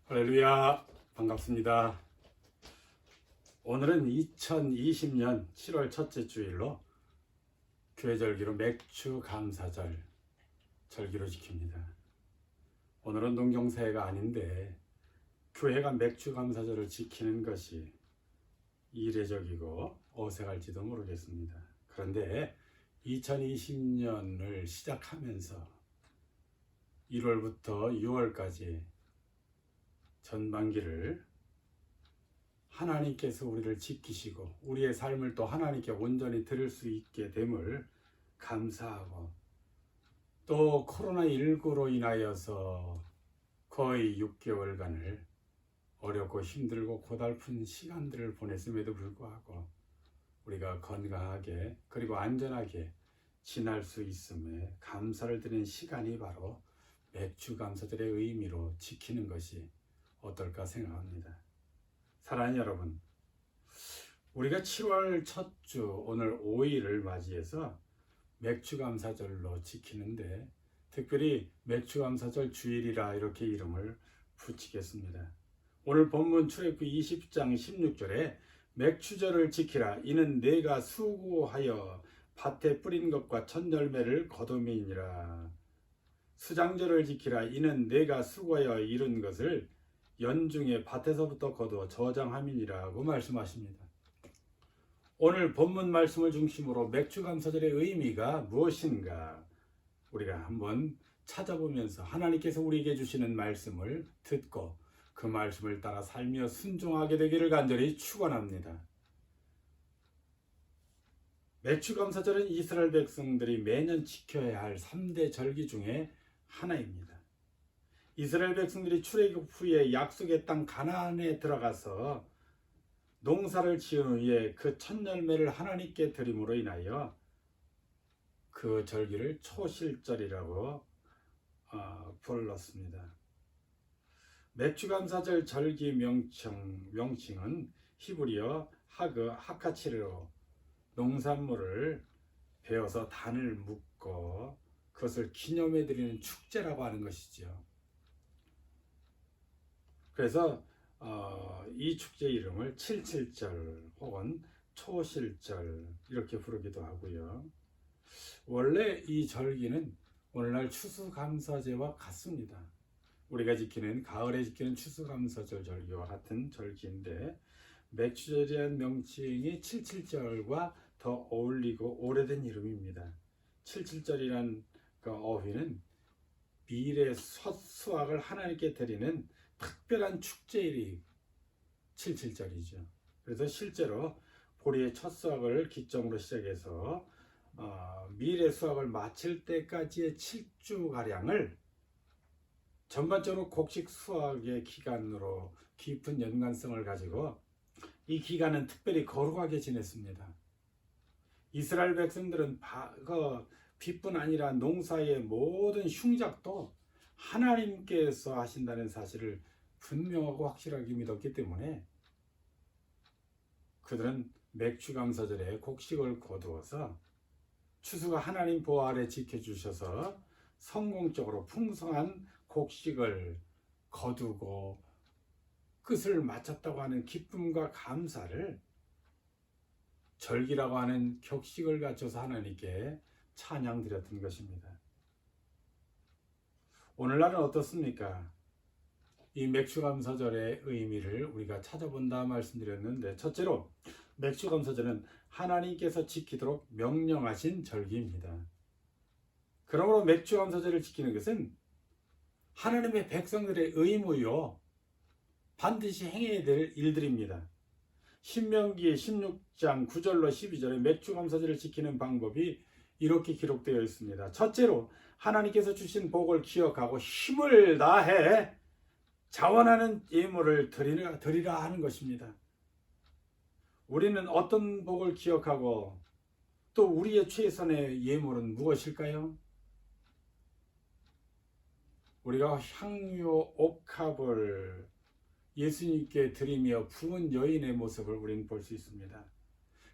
할렐루야, 반갑습니다. 오늘은 2020년 7월 첫째 주일로 교회 절기로 맥주 감사절 절기로 지킵니다. 오늘은 농경사회가 아닌데 교회가 맥주 감사절을 지키는 것이 이례적이고 어색할지도 모르겠습니다. 그런데 2020년을 시작하면서 1월부터 6월까지 전반기를 하나님께서 우리를 지키시고 우리의 삶을 또 하나님께 온전히 드릴 수 있게 됨을 감사하고, 또 코로나19로 인하여서 거의 6개월간을 어렵고 힘들고 고달픈 시간들을 보냈음에도 불구하고 우리가 건강하게 그리고 안전하게 지날 수 있음에 감사를 드리는 시간이 바로 맥주 감사절의 의미로 지키는 것이 어떨까 생각합니다. 사랑하는 여러분, 우리가 7월 첫 주 오늘 5일을 맞이해서 맥주감사절로 지키는데, 특별히 맥주감사절 주일이라 이렇게 이름을 붙이겠습니다. 오늘 본문 출애굽기 20장 16절에 맥주절을 지키라, 이는 내가 수고하여 밭에 뿌린 것과 첫 열매를 거둠이니라. 수장절을 지키라, 이는 내가 수고하여 이룬 것을 연중에 밭에서부터 거두어 저장함이니라고 말씀하십니다. 오늘 본문 말씀을 중심으로 맥주감사절의 의미가 무엇인가 우리가 한번 찾아보면서 하나님께서 우리에게 주시는 말씀을 듣고 그 말씀을 따라 살며 순종하게 되기를 간절히 축원합니다. 맥주감사절은 이스라엘 백성들이 매년 지켜야 할 3대 절기 중에 하나입니다. 이스라엘 백성들이 출애굽 후에 약속의 땅 가나안에 들어가서 농사를 지은 후에 그 첫 열매를 하나님께 드림으로 인하여 그 절기를 초실절이라고 불렀습니다. 맥주감사절 절기 명칭은 히브리어 하카치르로 농산물을 베어서 단을 묶어 그것을 기념해 드리는 축제라고 하는 것이죠. 그래서 이 축제 이름을 칠칠절 혹은 초실절 이렇게 부르기도 하고요. 원래 이 절기는 오늘날 추수감사제와 같습니다. 우리가 지키는 가을에 지키는 추수감사절 절기와 같은 절기인데, 맥주절이라는 명칭이 칠칠절과 더 어울리고 오래된 이름입니다. 칠칠절이라는 그 어휘는 미래 첫 수확을 하나님께 드리는 특별한 축제일이 칠칠절이죠. 그래서 실제로 보리의 첫 수확을 기점으로 시작해서 미래 수확을 마칠 때까지의 7주가량을 전반적으로 곡식 수확의 기간으로 깊은 연관성을 가지고 이 기간은 특별히 거룩하게 지냈습니다. 이스라엘 백성들은 빛뿐 아니라 농사의 모든 흉작도 하나님께서 하신다는 사실을 분명하고 확실하게 믿었기 때문에 그들은 맥주감사절에 곡식을 거두어서 추수가 하나님 보호 아래 지켜주셔서 성공적으로 풍성한 곡식을 거두고 끝을 마쳤다고 하는 기쁨과 감사를 절기라고 하는 격식을 갖춰서 하나님께 찬양드렸던 것입니다. 오늘날은 어떻습니까? 이 맥주감사절의 의미를 우리가 찾아본다 말씀드렸는데, 첫째로 맥주감사절은 하나님께서 지키도록 명령하신 절기입니다. 그러므로 맥주감사절을 지키는 것은 하나님의 백성들의 의무요, 반드시 행해야 될 일들입니다. 신명기 16장 9절로 12절에 맥주감사절을 지키는 방법이 이렇게 기록되어 있습니다. 첫째로 하나님께서 주신 복을 기억하고 힘을 다해 자원하는 예물을 드리라 하는 것입니다. 우리는 어떤 복을 기억하고 또 우리의 최선의 예물은 무엇일까요? 우리가 향유 옥합을 예수님께 드리며 부은 여인의 모습을 우리는 볼 수 있습니다.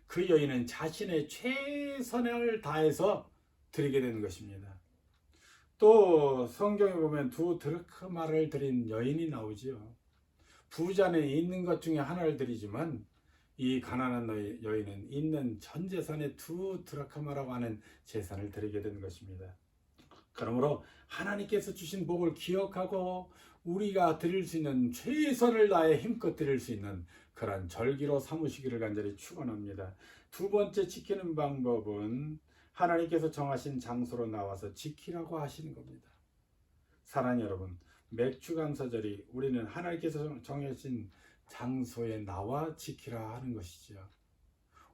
그 여인은 자신의 최선을 다해서 드리게 되는 것입니다. 또 성경에 보면 두 드라크마를 드린 여인이 나오지요. 부자는 있는 것 중에 하나를 드리지만 이 가난한 여인은 있는 전 재산의 두 드라크마라고 하는 재산을 드리게 된 것입니다. 그러므로 하나님께서 주신 복을 기억하고 우리가 드릴 수 있는 최선을 다해 힘껏 드릴 수 있는 그런 절기로 삼으시기를 간절히 축원합니다. 두 번째 지키는 방법은 하나님께서 정하신 장소로 나와서 지키라고 하시는 겁니다. 사랑하는 여러분, 맥주감사절이 우리는 하나님께서 정하신 장소에 나와 지키라 하는 것이죠.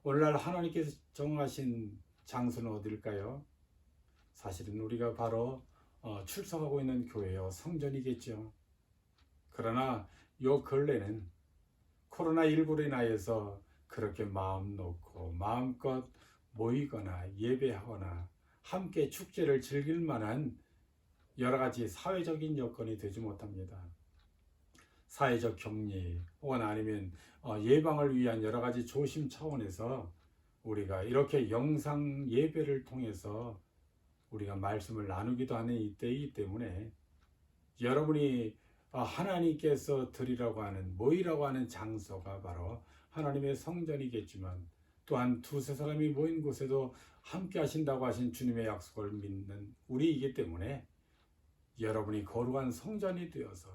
오늘날 하나님께서 정하신 장소는 어딜까요? 사실은 우리가 바로 출석하고 있는 교회요 성전이겠죠. 그러나 요 근래는 코로나19로 인하여서 그렇게 마음 놓고 마음껏 모이거나 예배하거나 함께 축제를 즐길 만한 여러 가지 사회적인 여건이 되지 못합니다. 사회적 격리 혹은 아니면 예방을 위한 여러 가지 조심 차원에서 우리가 이렇게 영상 예배를 통해서 우리가 말씀을 나누기도 하는 이때이기 때문에 여러분이 하나님께서 드리라고 하는 모이라고 하는 장소가 바로 하나님의 성전이겠지만 또한 두세 사람이 모인 곳에도 함께 하신다고 하신 주님의 약속을 믿는 우리이기 때문에 여러분이 거룩한 성전이 되어서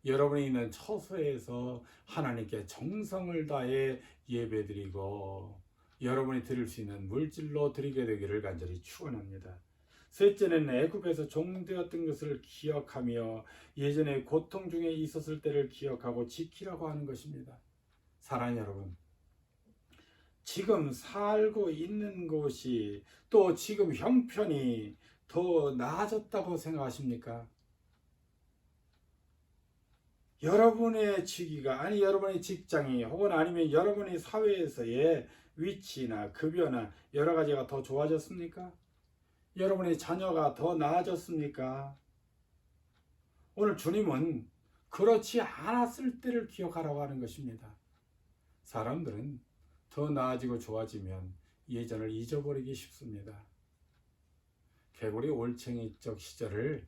여러분이 있는 처소에서 하나님께 정성을 다해 예배드리고 여러분이 드릴 수 있는 물질로 드리게 되기를 간절히 축원합니다. 셋째는 애굽에서 종되었던 것을 기억하며 예전에 고통 중에 있었을 때를 기억하고 지키라고 하는 것입니다. 사랑하는 여러분, 지금 살고 있는 곳이 또 지금 형편이 더 나아졌다고 생각하십니까? 여러분의 직위가 아니 여러분의 직장이 혹은 아니면 여러분의 사회에서의 위치나 급여나 여러 가지가 더 좋아졌습니까? 여러분의 자녀가 더 나아졌습니까? 오늘 주님은 그렇지 않았을 때를 기억하라고 하는 것입니다. 사람들은 더 나아지고 좋아지면 예전을 잊어버리기 쉽습니다. 개구리 올챙이적 시절을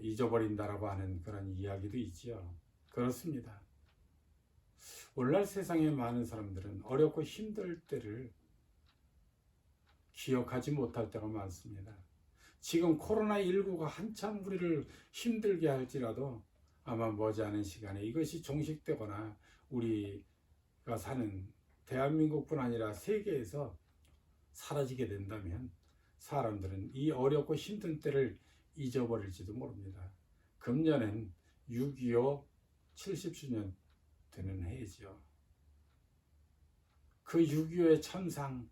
잊어버린다라고 하는 그런 이야기도 있지요. 그렇습니다. 오늘날 세상에 많은 사람들은 어렵고 힘들 때를 기억하지 못할 때가 많습니다. 지금 코로나19가 한참 우리를 힘들게 할지라도 아마 머지않은 시간에 이것이 종식되거나 우리가 사는 대한민국뿐 아니라 세계에서 사라지게 된다면 사람들은 이 어렵고 힘든 때를 잊어버릴지도 모릅니다. 금년엔 6.25 70주년 되는 해이죠. 그 6.25의 참상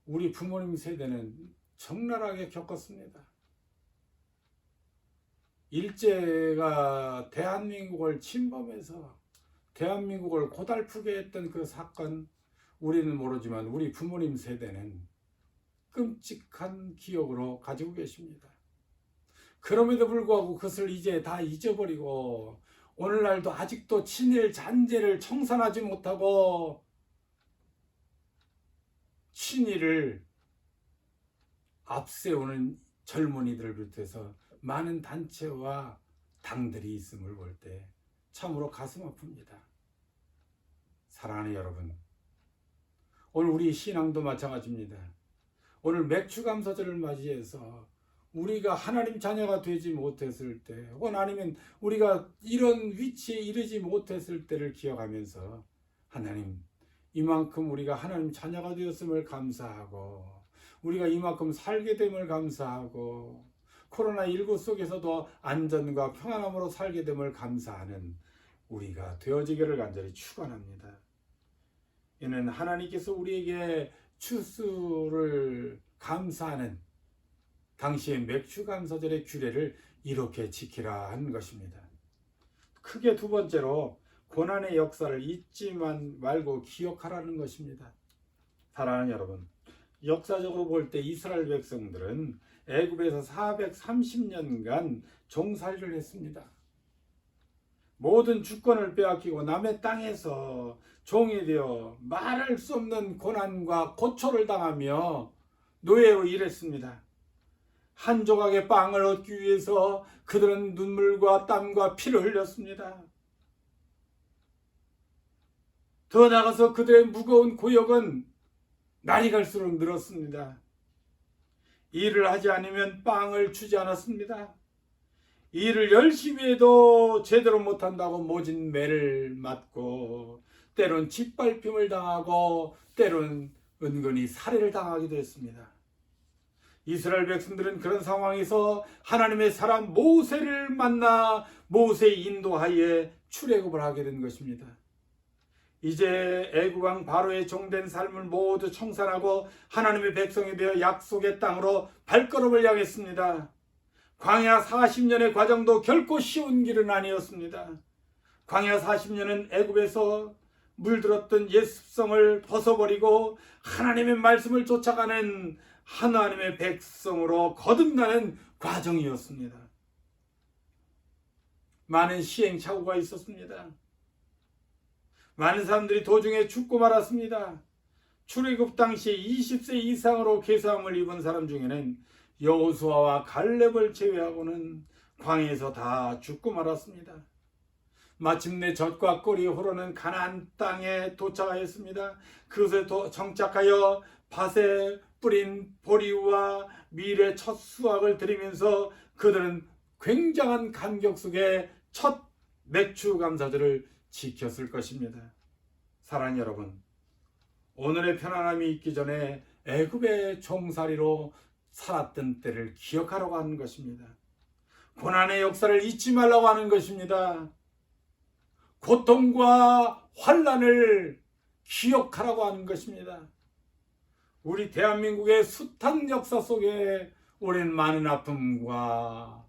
우리 부모님 세대는 적나라하게 겪었습니다. 일제가 대한민국을 침범해서 대한민국을 고달프게 했던 그 사건 우리는 모르지만 우리 부모님 세대는 끔찍한 기억으로 가지고 계십니다. 그럼에도 불구하고 그것을 이제 다 잊어버리고 오늘날도 아직도 친일 잔재를 청산하지 못하고 친일을 앞세우는 젊은이들을 비롯해서 많은 단체와 당들이 있음을 볼 때 참으로 가슴 아픕니다. 사랑하는 여러분, 오늘 우리 신앙도 마찬가지입니다. 오늘 맥주감사절을 맞이해서 우리가 하나님 자녀가 되지 못했을 때 혹은 아니면 우리가 이런 위치에 이르지 못했을 때를 기억하면서 하나님 이만큼 우리가 하나님 자녀가 되었음을 감사하고 우리가 이만큼 살게 됨을 감사하고 코로나19 속에서도 안전과 평안함으로 살게 됨을 감사하는 우리가 되어지기를 간절히 축원합니다. 이는 하나님께서 우리에게 추수를 감사하는 당시의 맥주감사절의 규례를 이렇게 지키라 한 것입니다. 크게 두 번째로 고난의 역사를 잊지만 말고 기억하라는 것입니다. 사랑하는 여러분, 역사적으로 볼 때 이스라엘 백성들은 애굽에서 430년간 종살이를 했습니다. 모든 주권을 빼앗기고 남의 땅에서 종이 되어 말할 수 없는 고난과 고초를 당하며 노예로 일했습니다. 한 조각의 빵을 얻기 위해서 그들은 눈물과 땀과 피를 흘렸습니다. 더 나아가서 그들의 무거운 고역은 날이 갈수록 늘었습니다. 일을 하지 않으면 빵을 주지 않았습니다. 일을 열심히 해도 제대로 못한다고 모진 매를 맞고 때론 짓밟힘을 당하고 때론 은근히 살해를 당하기도 했습니다. 이스라엘 백성들은 그런 상황에서 하나님의 사람 모세를 만나 모세의 인도하에 출애굽을 하게 된 것입니다. 이제 애굽 왕 바로의 종된 삶을 모두 청산하고 하나님의 백성이 되어 약속의 땅으로 발걸음을 향했습니다. 광야 40년의 과정도 결코 쉬운 길은 아니었습니다. 광야 40년은 애굽에서 물들었던 옛 습성을 벗어버리고 하나님의 말씀을 쫓아가는 하나님의 백성으로 거듭나는 과정이었습니다. 많은 시행착오가 있었습니다. 많은 사람들이 도중에 죽고 말았습니다. 출애굽 당시 20세 이상으로 계수함을 입은 사람 중에는 여호수아와 갈렙을 제외하고는 광야에서 다 죽고 말았습니다. 마침내 젖과 꿀이 흐르는 가나안 땅에 도착하였습니다. 그것에 정착하여 밭에 뿌린 보리와 밀의 첫 수확을 드리면서 그들은 굉장한 감격 속에 첫 맥주 감사절을 지켰을 것입니다. 사랑하는 여러분, 오늘의 편안함이 있기 전에 애굽의 종살이로 살았던 때를 기억하라고 하는 것입니다. 고난의 역사를 잊지 말라고 하는 것입니다. 고통과 환난을 기억하라고 하는 것입니다. 우리 대한민국의 숱한 역사 속에 우리는 많은 아픔과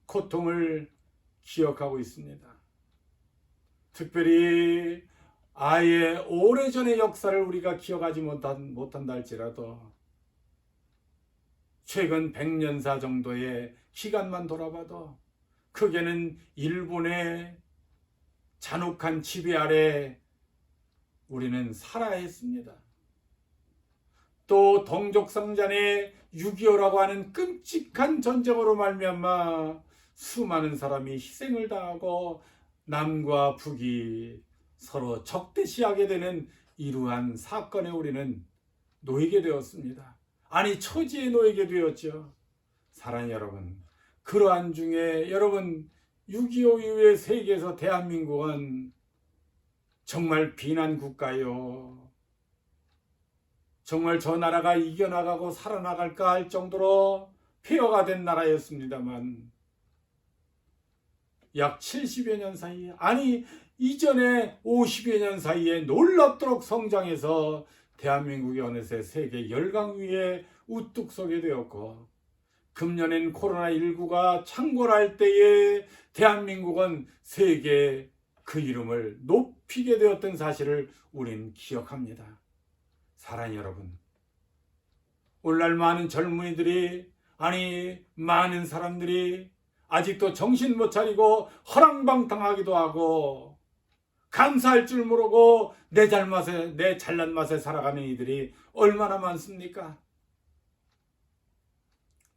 고통을 기억하고 있습니다. 특별히 아예 오래전의 역사를 우리가 기억하지 못한다 할지라도 최근 100년사 정도의 기간만 돌아봐도 크게는 일본의 잔혹한 지배 아래 우리는 살아야 했습니다. 또 동족상잔의 6.25라고 하는 끔찍한 전쟁으로 말미암아 수많은 사람이 희생을 당하고 남과 북이 서로 적대시하게 되는 이러한 사건에 우리는 놓이게 되었습니다. 아니, 처지에 놓이게 되었죠. 사랑하는 여러분, 그러한 중에 여러분 6.25 이후의 세계에서 대한민국은 정말 비난 국가요. 정말 저 나라가 이겨나가고 살아나갈까 할 정도로 폐허가 된 나라였습니다만 약 70여 년 사이에, 아니 이전에 50여 년 사이에 놀랍도록 성장해서 대한민국이 어느새 세계 열강 위에 우뚝 서게 되었고, 금년엔 코로나19가 창궐할 때에 대한민국은 세계에 그 이름을 높이게 되었던 사실을 우린 기억합니다. 사랑하는 여러분, 오늘날 많은 젊은이들이, 아니 많은 사람들이 아직도 정신 못 차리고 허랑방탕하기도 하고 감사할 줄 모르고 내 잘난 맛에 살아가는 이들이 얼마나 많습니까?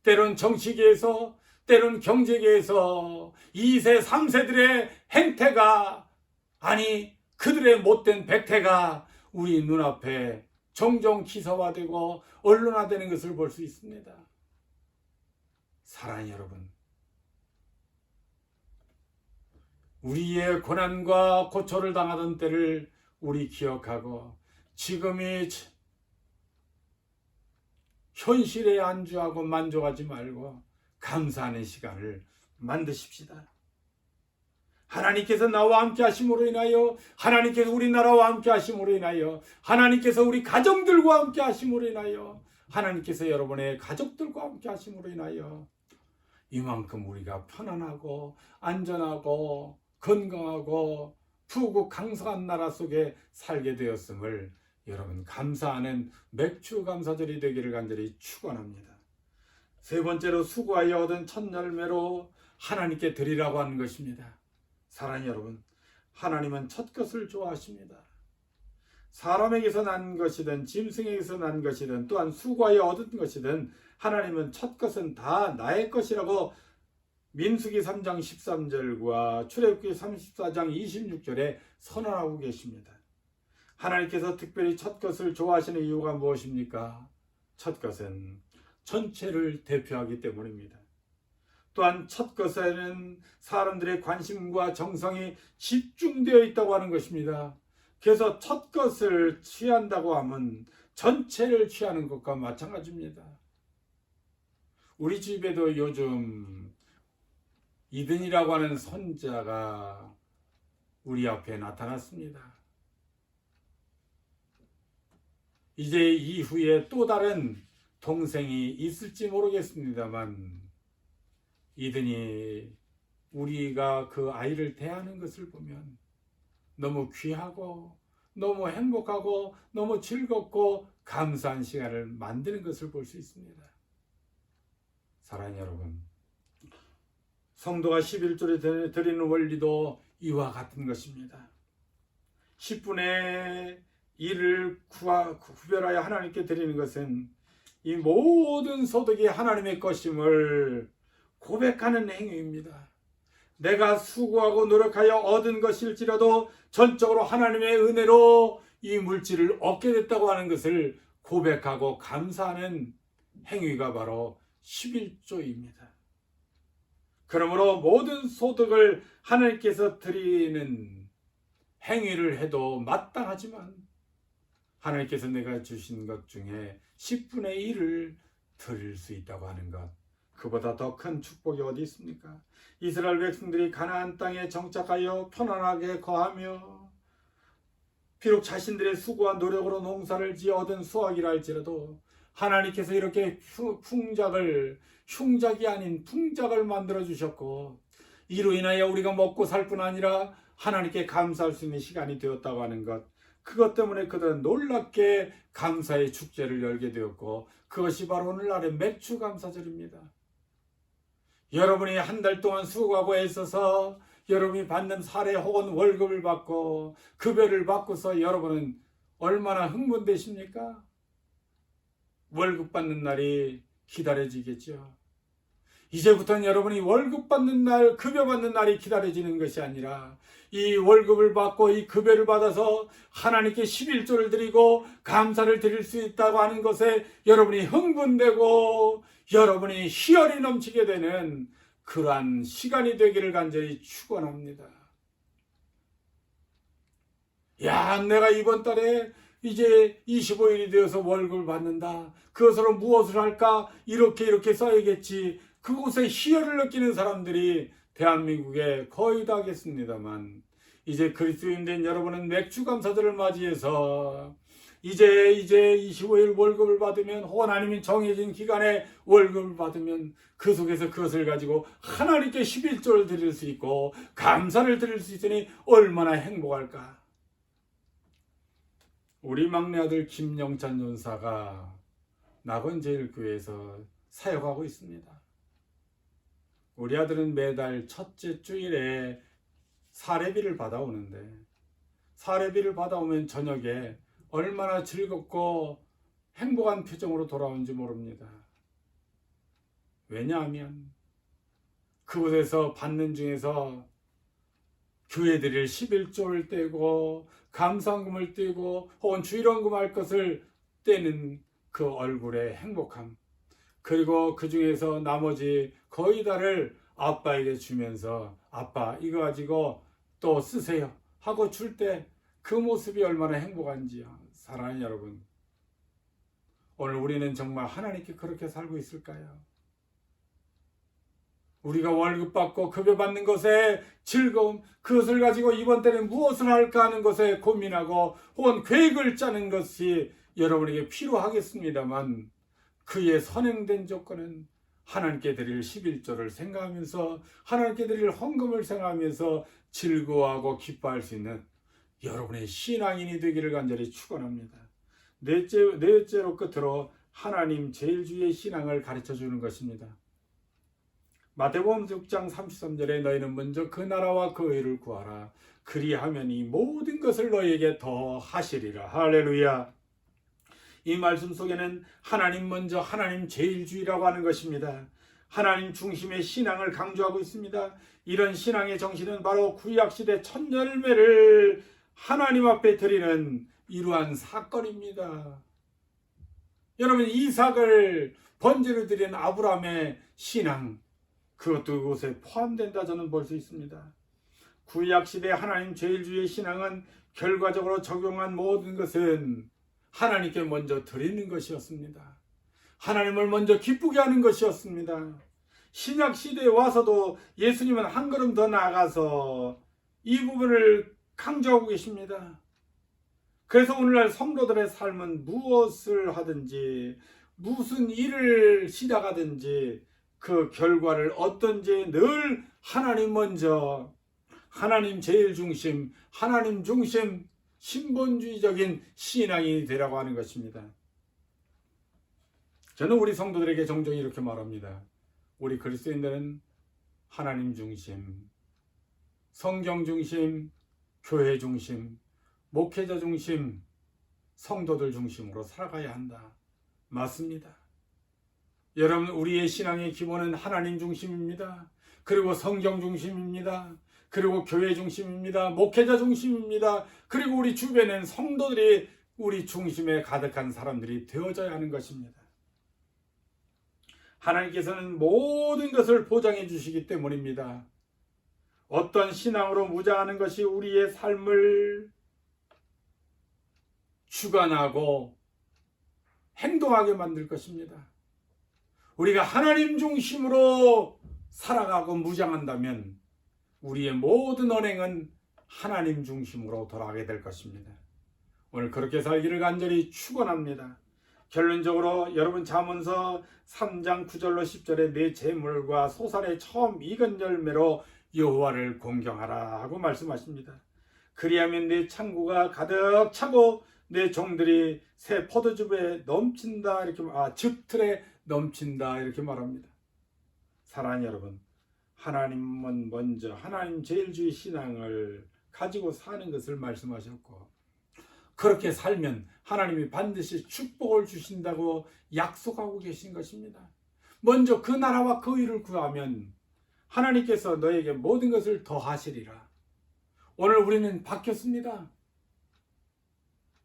때론 정치계에서, 때론 경제계에서 2세, 3세들의 행태가, 아니 그들의 못된 백태가 우리 눈앞에 종종 기사화되고 언론화되는 것을 볼 수 있습니다. 사랑하는 여러분, 우리의 고난과 고초를 당하던 때를 우리 기억하고 지금이 현실에 안주하고 만족하지 말고 감사하는 시간을 만드십시다. 하나님께서 나와 함께 하심으로 인하여, 하나님께서 우리나라와 함께 하심으로 인하여, 하나님께서 우리 가정들과 함께 하심으로 인하여, 하나님께서 여러분의 가족들과 함께 하심으로 인하여 이만큼 우리가 편안하고 안전하고 건강하고 푸고 강성한 나라 속에 살게 되었음을 여러분 감사하는 맥주 감사절이 되기를 간절히 축원합니다. 세 번째로 수고하여 얻은 첫 열매로 하나님께 드리라고 하는 것입니다. 사랑하는 여러분, 하나님은 첫 것을 좋아하십니다. 사람에게서 난 것이든 짐승에게서 난 것이든 또한 수고하여 얻은 것이든 하나님은 첫 것은 다 나의 것이라고 민수기 3장 13절과 출애굽기 34장 26절에 선언하고 계십니다. 하나님께서 특별히 첫 것을 좋아하시는 이유가 무엇입니까? 첫 것은 전체를 대표하기 때문입니다. 또한 첫 것에는 사람들의 관심과 정성이 집중되어 있다고 하는 것입니다. 그래서 첫 것을 취한다고 하면 전체를 취하는 것과 마찬가지입니다. 우리 집에도 요즘 이든이라고 하는 손자가 우리 앞에 나타났습니다. 이제 이후에 또 다른 동생이 있을지 모르겠습니다만 이든이 우리가 그 아이를 대하는 것을 보면 너무 귀하고 너무 행복하고 너무 즐겁고 감사한 시간을 만드는 것을 볼 수 있습니다. 사랑하는 여러분, 성도가 11조를 드리는 원리도 이와 같은 것입니다. 10분의 1을 구별하여 하나님께 드리는 것은 이 모든 소득이 하나님의 것임을 고백하는 행위입니다. 내가 수고하고 노력하여 얻은 것일지라도 전적으로 하나님의 은혜로 이 물질을 얻게 됐다고 하는 것을 고백하고 감사하는 행위가 바로 11조입니다. 그러므로 모든 소득을 하나님께서 드리는 행위를 해도 마땅하지만 하나님께서 내가 주신 것 중에 10분의 1을 드릴 수 있다고 하는 것, 그보다 더 큰 축복이 어디 있습니까? 이스라엘 백성들이 가나안 땅에 정착하여 편안하게 거하며 비록 자신들의 수고와 노력으로 농사를 지어 얻은 수확이라 할지라도 하나님께서 이렇게 흉작이 아닌 풍작을 만들어 주셨고 이로 인하여 우리가 먹고 살 뿐 아니라 하나님께 감사할 수 있는 시간이 되었다고 하는 것, 그것 때문에 그들은 놀랍게 감사의 축제를 열게 되었고 그것이 바로 오늘날의 맥주감사절입니다. 여러분이 한 달 동안 수고하고 애써서 여러분이 받는 사례 혹은 월급을 받고 급여를 받고서 여러분은 얼마나 흥분되십니까? 월급 받는 날이 기다려지겠죠. 이제부터는 여러분이 월급 받는 날, 급여 받는 날이 기다려지는 것이 아니라 이 월급을 받고 이 급여를 받아서 하나님께 11조를 드리고 감사를 드릴 수 있다고 하는 것에 여러분이 흥분되고 여러분이 희열이 넘치게 되는 그러한 시간이 되기를 간절히 축원합니다. 야, 내가 이번 달에 이제 25일이 되어서 월급을 받는다. 그것으로 무엇을 할까? 이렇게 써야겠지. 그곳에 희열을 느끼는 사람들이 대한민국에 거의 다 하겠습니다만 이제 그리스도인 된 여러분은 맥주감사절을 맞이해서 이제 25일 월급을 받으면 혹은 아니면 정해진 기간에 월급을 받으면 그 속에서 그것을 가지고 하나님께 11조를 드릴 수 있고 감사를 드릴 수 있으니 얼마나 행복할까. 우리 막내 아들 김영찬 연사가 낙원제일교회에서 사역하고 있습니다. 우리 아들은 매달 첫째 주일에 사례비를 받아오는데 사례비를 받아오면 저녁에 얼마나 즐겁고 행복한 표정으로 돌아오는지 모릅니다. 왜냐하면 그곳에서 받는 중에서 교회 드릴 11조를 떼고 감사금을 떼고 혹은 주일원금 할 것을 떼는 그 얼굴의 행복함, 그리고 그 중에서 나머지 거의 다를 아빠에게 주면서 아빠 이거 가지고 또 쓰세요 하고 줄 때 그 모습이 얼마나 행복한지요. 사랑하는 여러분, 오늘 우리는 정말 하나님께 그렇게 살고 있을까요? 우리가 월급 받고 급여 받는 것에 즐거움, 그것을 가지고 이번 달에 무엇을 할까 하는 것에 고민하고 혹은 계획을 짜는 것이 여러분에게 필요하겠습니다만 그의 선행된 조건은 하나님께 드릴 11조를 생각하면서 하나님께 드릴 헌금을 생각하면서 즐거워하고 기뻐할 수 있는 여러분의 신앙인이 되기를 간절히 축원합니다. 넷째로 끝으로 하나님 제일주의의 신앙을 가르쳐 주는 것입니다. 마태복음 6장 33절에 너희는 먼저 그 나라와 그 의를 구하라. 그리하면 이 모든 것을 너희에게 더 하시리라. 할렐루야. 이 말씀 속에는 하나님 먼저, 하나님 제일주의라고 하는 것입니다. 하나님 중심의 신앙을 강조하고 있습니다. 이런 신앙의 정신은 바로 구약시대 첫 열매를 하나님 앞에 드리는 이러한 사건입니다. 여러분, 이삭을 번제로 드린 아브라함의 신앙, 그것도 이곳에 포함된다 저는 볼 수 있습니다. 구약시대 하나님 제일주의의 신앙은 결과적으로 적용한 모든 것은 하나님께 먼저 드리는 것이었습니다. 하나님을 먼저 기쁘게 하는 것이었습니다. 신약시대에 와서도 예수님은 한 걸음 더 나아가서 이 부분을 강조하고 계십니다. 그래서 오늘날 성도들의 삶은 무엇을 하든지 무슨 일을 시작하든지 그 결과를 어떤지 늘 하나님 먼저, 하나님 제일 중심, 하나님 중심, 신본주의적인 신앙이 되라고 하는 것입니다. 저는 우리 성도들에게 종종 이렇게 말합니다. 우리 그리스도인들은 하나님 중심, 성경 중심, 교회 중심, 목회자 중심, 성도들 중심으로 살아가야 한다. 맞습니다. 여러분, 우리의 신앙의 기본은 하나님 중심입니다. 그리고 성경 중심입니다. 그리고 교회 중심입니다. 목회자 중심입니다. 그리고 우리 주변엔 성도들이 우리 중심에 가득한 사람들이 되어져야 하는 것입니다. 하나님께서는 모든 것을 보장해 주시기 때문입니다. 어떤 신앙으로 무장하는 것이 우리의 삶을 주관하고 행동하게 만들 것입니다. 우리가 하나님 중심으로 살아가고 무장한다면 우리의 모든 언행은 하나님 중심으로 돌아가게 될 것입니다. 오늘 그렇게 살기를 간절히 축원합니다. 결론적으로 여러분, 잠언서 3장 9절로 10절에 내 재물과 소산의 처음 익은 열매로 여호와를 공경하라 하고 말씀하십니다. 그리하면 내 창고가 가득 차고 내 종들이 새 포도즙에 넘친다, 이렇게 즙틀에 넘친다, 이렇게 말합니다. 사랑하는 여러분, 하나님은 먼저 하나님 제일주의 신앙을 가지고 사는 것을 말씀하셨고, 그렇게 살면 하나님이 반드시 축복을 주신다고 약속하고 계신 것입니다. 먼저 그 나라와 그 의를 구하면 하나님께서 너에게 모든 것을 더하시리라. 오늘 우리는 바뀌었습니다.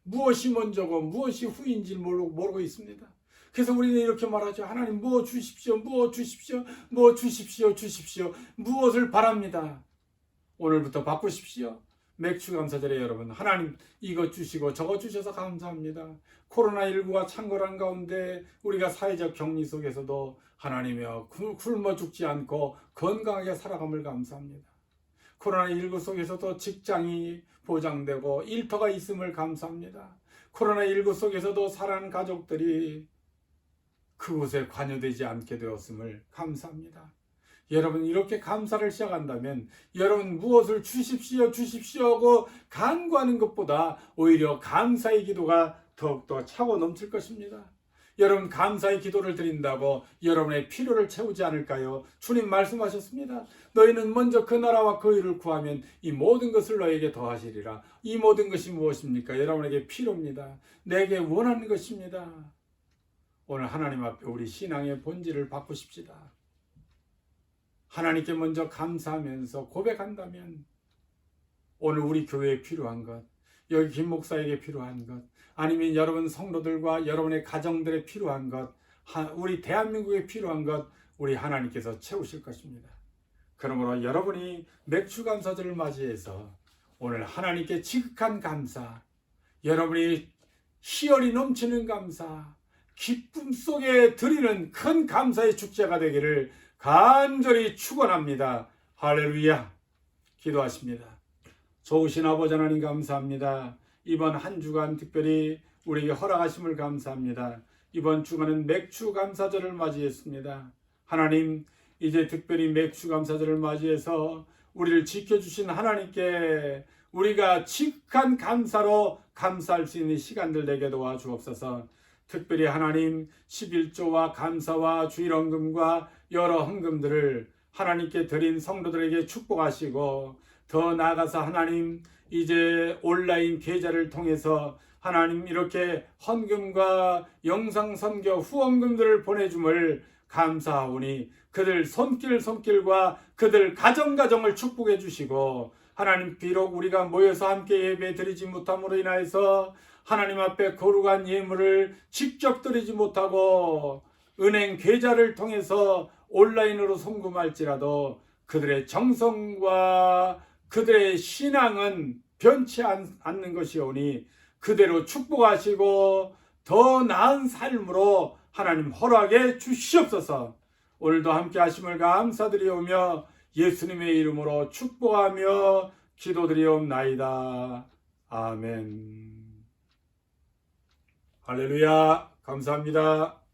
무엇이 먼저고 무엇이 후인지 모르고 있습니다. 그래서 우리는 이렇게 말하죠. 하나님, 뭐 주십시오, 뭐 주십시오, 뭐 주십시오, 주십시오. 무엇을 바랍니다. 오늘부터 바꾸십시오. 맥주 감사절에 여러분, 하나님 이것 주시고 저것 주셔서 감사합니다. 코로나19가 창궐한 가운데 우리가 사회적 격리 속에서도 하나님이여 굶어 죽지 않고 건강하게 살아감을 감사합니다. 코로나19 속에서도 직장이 보장되고 일터가 있음을 감사합니다. 코로나19 속에서도 사랑하는 가족들이 그곳에 관여되지 않게 되었음을 감사합니다. 여러분, 이렇게 감사를 시작한다면 여러분 무엇을 주십시오 주십시오 하고 간구하는 것보다 오히려 감사의 기도가 더욱더 차고 넘칠 것입니다. 여러분, 감사의 기도를 드린다고 여러분의 필요를 채우지 않을까요? 주님 말씀하셨습니다. 너희는 먼저 그 나라와 그 의를 구하면 이 모든 것을 너에게 더하시리라. 이 모든 것이 무엇입니까? 여러분에게 필요입니다. 내게 원하는 것입니다. 오늘 하나님 앞에 우리 신앙의 본질을 바꾸십시다. 하나님께 먼저 감사하면서 고백한다면 오늘 우리 교회에 필요한 것, 여기 김 목사에게 필요한 것, 아니면 여러분 성도들과 여러분의 가정들에 필요한 것, 우리 대한민국에 필요한 것, 우리 하나님께서 채우실 것입니다. 그러므로 여러분이 맥주 감사절을 맞이해서 오늘 하나님께 지극한 감사, 여러분이 희열이 넘치는 감사, 기쁨 속에 드리는 큰 감사의 축제가 되기를 간절히 축원합니다. 할렐루야. 기도하십니다. 좋으신 아버지 하나님 감사합니다. 이번 한 주간 특별히 우리에게 허락하심을 감사합니다. 이번 주간은 맥주 감사절을 맞이했습니다. 하나님, 이제 특별히 맥주 감사절을 맞이해서 우리를 지켜주신 하나님께 우리가 지극한 감사로 감사할 수 있는 시간들 되게 도와주옵소서. 특별히 하나님, 11조와 감사와 주일헌금과 여러 헌금들을 하나님께 드린 성도들에게 축복하시고, 더 나아가서 하나님 이제 온라인 계좌를 통해서 하나님 이렇게 헌금과 영상 선교 후원금들을 보내줌을 감사하오니 그들 손길과 그들 가정을 축복해 주시고, 하나님 비록 우리가 모여서 함께 예배 드리지 못함으로 인하여서 하나님 앞에 거룩한 예물을 직접 드리지 못하고 은행 계좌를 통해서 온라인으로 송금할지라도 그들의 정성과 그들의 신앙은 변치 않는 것이오니 그대로 축복하시고 더 나은 삶으로 하나님 허락해 주시옵소서. 오늘도 함께 하심을 감사드리오며 예수님의 이름으로 축복하며 기도드리옵나이다. 아멘. 할렐루야. 감사합니다.